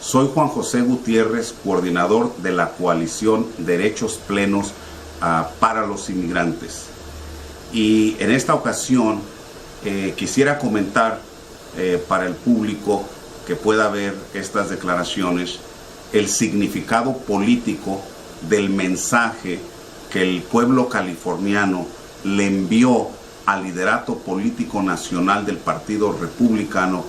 Soy Juan José Gutiérrez, coordinador de la coalición Derechos Plenos para los Inmigrantes. Y en esta ocasión quisiera comentar para el público que pueda ver estas declaraciones el significado político del mensaje que el pueblo californiano le envió al liderato político nacional del Partido Republicano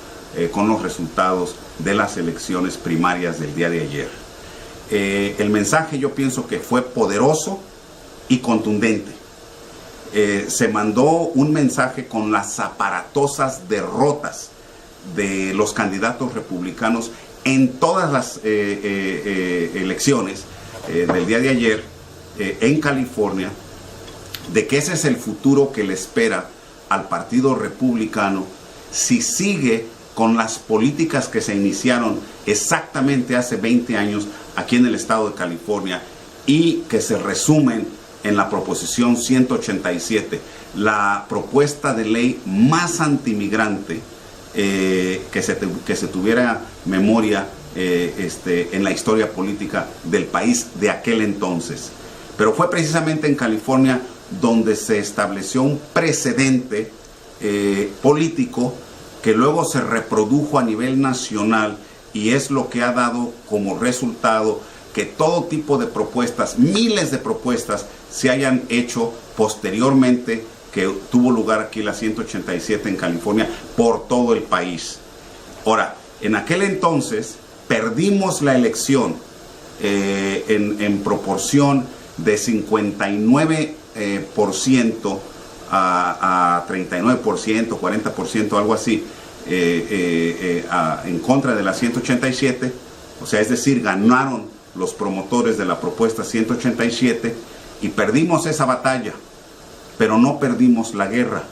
con los resultados de las elecciones primarias del día de ayer. El mensaje, yo pienso que fue poderoso y contundente. Se mandó un mensaje con las aparatosas derrotas de los candidatos republicanos en todas las elecciones del día de ayer en California, de que ese es el futuro que le espera al Partido Republicano si sigue con las políticas que se iniciaron exactamente hace 20 años aquí en el estado de California y que se resumen en la proposición 187, la propuesta de ley más antimigrante que se tuviera memoria en la historia política del país de aquel entonces. Pero fue precisamente en California donde se estableció un precedente político que luego se reprodujo a nivel nacional y es lo que ha dado como resultado que todo tipo de propuestas, miles de propuestas, se hayan hecho posteriormente, que tuvo lugar aquí la 187 en California, por todo el país. Ahora, en aquel entonces perdimos la elección en proporción de 59% a 39%, 40%, algo así, en contra de la 187, o sea, es decir, ganaron los promotores de la propuesta 187 y perdimos esa batalla, pero no perdimos la guerra.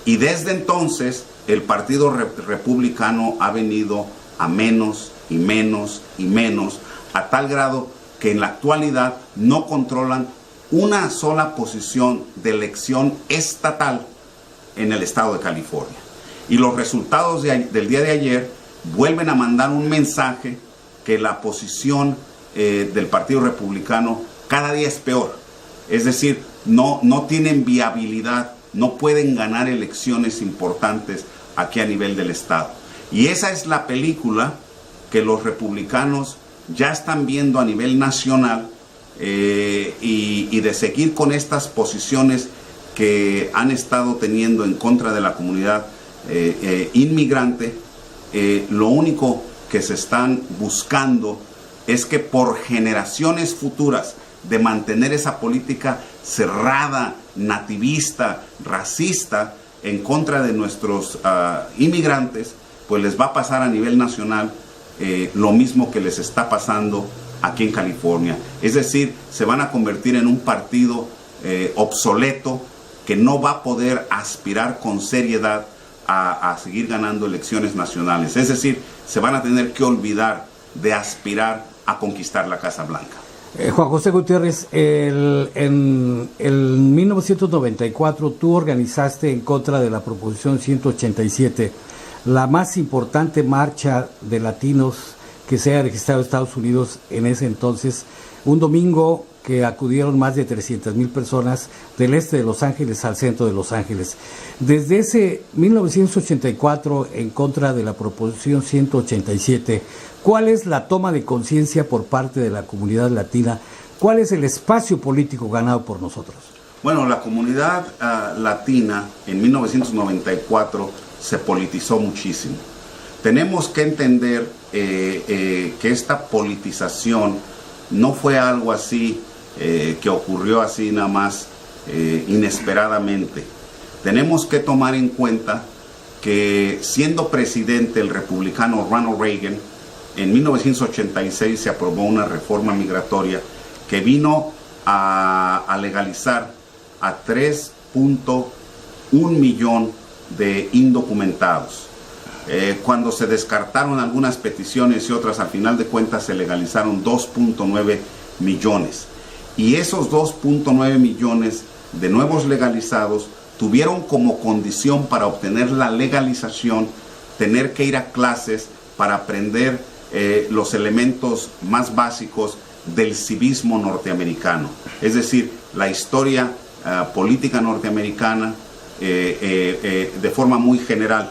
Y desde entonces el Partido Republicano ha venido a menos y menos y menos, a tal grado que en la actualidad no controlan una sola posición de elección estatal en el estado de California. Y los resultados del día de ayer vuelven a mandar un mensaje que la posición del Partido Republicano cada día es peor. Es decir, no tienen viabilidad, no pueden ganar elecciones importantes aquí a nivel del estado. Y esa es la película que los republicanos ya están viendo a nivel nacional, y de seguir con estas posiciones que han estado teniendo en contra de la comunidad inmigrante, lo único que se están buscando es que por generaciones futuras de mantener esa política cerrada, nativista, racista en contra de nuestros inmigrantes, pues les va a pasar a nivel nacional lo mismo que les está pasando aquí en California. Es decir, se van a convertir en un partido obsoleto que no va a poder aspirar con seriedad a seguir ganando elecciones nacionales. Es decir, se van a tener que olvidar de aspirar a conquistar la Casa Blanca. Juan José Gutiérrez, en 1994 tú organizaste en contra de la proposición 187 la más importante marcha de latinos que se haya registrado en Estados Unidos en ese entonces, un domingo que acudieron más de 300,000 personas del este de Los Ángeles al centro de Los Ángeles. Desde ese 1984 en contra de la proposición 187, ¿cuál es la toma de conciencia por parte de la comunidad latina? ¿Cuál es el espacio político ganado por nosotros? Bueno, la comunidad latina en 1994 se politizó muchísimo. Tenemos que entender que esta politización no fue algo así que ocurrió así nada más inesperadamente. Tenemos que tomar en cuenta que siendo presidente el republicano Ronald Reagan, en 1986 se aprobó una reforma migratoria que vino a legalizar a 3.1 millón de indocumentados. Cuando se descartaron algunas peticiones y otras, al final de cuentas se legalizaron 2.9 millones. Y esos 2.9 millones de nuevos legalizados tuvieron como condición para obtener la legalización tener que ir a clases para aprender los elementos más básicos del civismo norteamericano, es decir, la historia política norteamericana de forma muy general.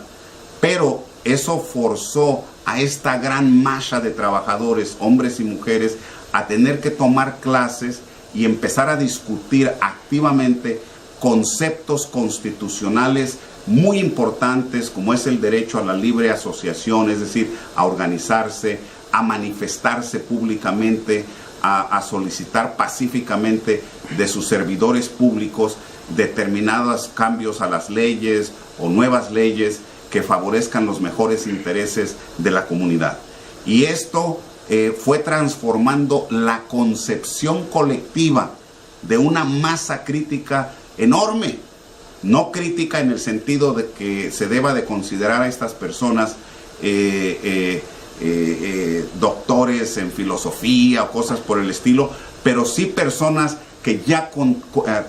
Pero eso forzó a esta gran masa de trabajadores, hombres y mujeres, a tener que tomar clases y empezar a discutir activamente conceptos constitucionales muy importantes, como es el derecho a la libre asociación, es decir, a organizarse, a manifestarse públicamente, a solicitar pacíficamente de sus servidores públicos determinados cambios a las leyes o nuevas leyes que favorezcan los mejores intereses de la comunidad. Y esto fue transformando la concepción colectiva de una masa crítica enorme, no crítica en el sentido de que se deba de considerar a estas personas doctores en filosofía o cosas por el estilo, pero sí personas que ya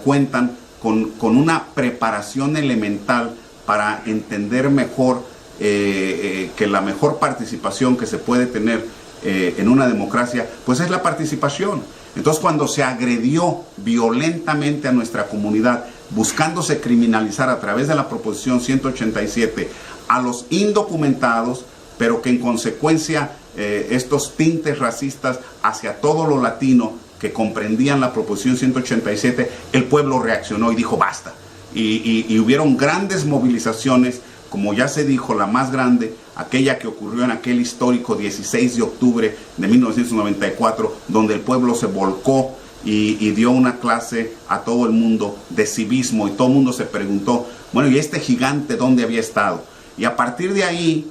cuentan con una preparación elemental para entender mejor que la mejor participación que se puede tener en una democracia, pues es la participación. Entonces, cuando se agredió violentamente a nuestra comunidad, buscándose criminalizar a través de la Proposición 187 a los indocumentados, pero que en consecuencia estos tintes racistas hacia todo lo latino que comprendían la Proposición 187, el pueblo reaccionó y dijo basta. Y hubieron grandes movilizaciones, como ya se dijo, la más grande, aquella que ocurrió en aquel histórico 16 de octubre de 1994, donde el pueblo se volcó y dio una clase a todo el mundo de civismo, y todo el mundo se preguntó, bueno, ¿y este gigante dónde había estado? Y a partir de ahí,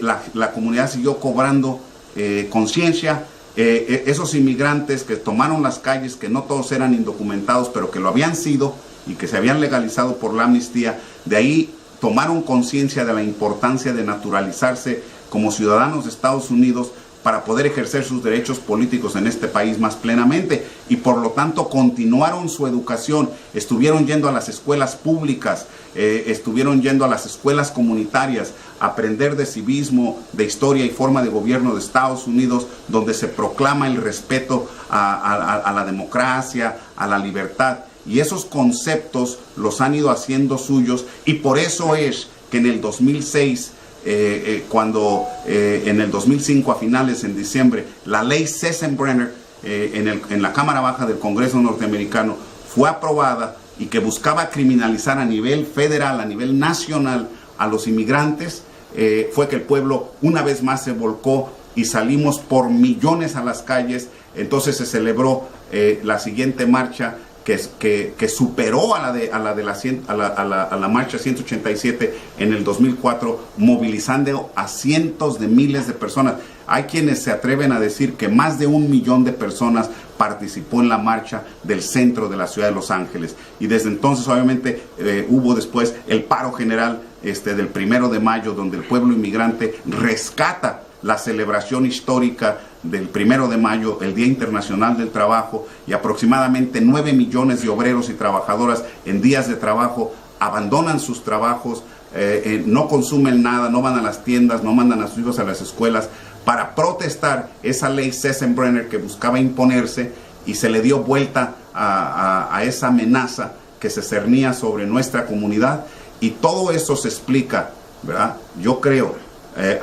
la comunidad siguió cobrando conciencia. Esos inmigrantes que tomaron las calles, que no todos eran indocumentados, pero que lo habían sido y que se habían legalizado por la amnistía, de ahí tomaron conciencia de la importancia de naturalizarse como ciudadanos de Estados Unidos para poder ejercer sus derechos políticos en este país más plenamente, y por lo tanto continuaron su educación, estuvieron yendo a las escuelas públicas, estuvieron yendo a las escuelas comunitarias a aprender de civismo, de historia y forma de gobierno de Estados Unidos, donde se proclama el respeto a la democracia, a la libertad. Y esos conceptos los han ido haciendo suyos, y por eso es que en el 2006, cuando en el 2005 a finales, en diciembre, la ley Sessenbrenner en la Cámara Baja del Congreso norteamericano fue aprobada, y que buscaba criminalizar a nivel federal, a nivel nacional, a los inmigrantes, fue que el pueblo una vez más se volcó y salimos por millones a las calles. Entonces se celebró la siguiente marcha que superó a la marcha 187 en el 2004, movilizando a cientos de miles de personas. Hay quienes se atreven a decir que más de 1 millón de personas participó en la marcha del centro de la ciudad de Los Ángeles. Y desde entonces, obviamente, hubo después el paro general del 1 de mayo, donde el pueblo inmigrante rescata la celebración histórica del 1 de mayo, el Día Internacional del Trabajo, y aproximadamente 9 millones de obreros y trabajadoras en días de trabajo abandonan sus trabajos, no consumen nada, no van a las tiendas, no mandan a sus hijos a las escuelas, para protestar esa ley Sessenbrenner que buscaba imponerse, y se le dio vuelta a esa amenaza que se cernía sobre nuestra comunidad. Y todo eso se explica, ¿verdad?, yo creo,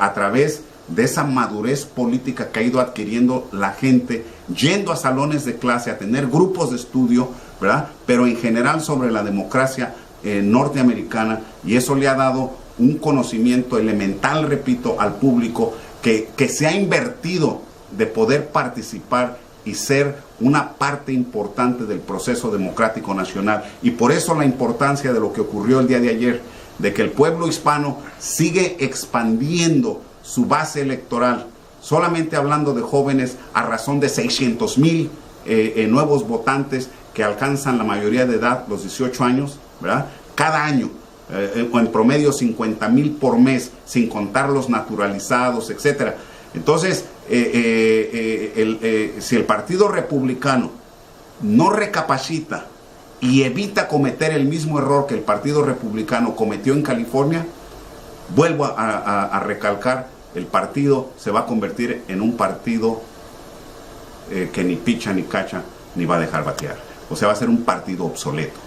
a través de esa madurez política que ha ido adquiriendo la gente, yendo a salones de clase, a tener grupos de estudio, ¿verdad?, pero en general sobre la democracia norteamericana, y eso le ha dado un conocimiento elemental, repito, al público, que se ha invertido de poder participar y ser una parte importante del proceso democrático nacional. Y por eso la importancia de lo que ocurrió el día de ayer, de que el pueblo hispano sigue expandiendo su base electoral, solamente hablando de jóvenes, a razón de 600,000 nuevos votantes que alcanzan la mayoría de edad, los 18 años, ¿verdad?, cada año. En promedio 50,000 por mes, sin contar los naturalizados, etcétera. Entonces, si el Partido Republicano no recapacita y evita cometer el mismo error que el Partido Republicano cometió en California, vuelvo a recalcar el partido se va a convertir en un partido que ni picha ni cacha ni va a dejar batear. O sea, va a ser un partido obsoleto.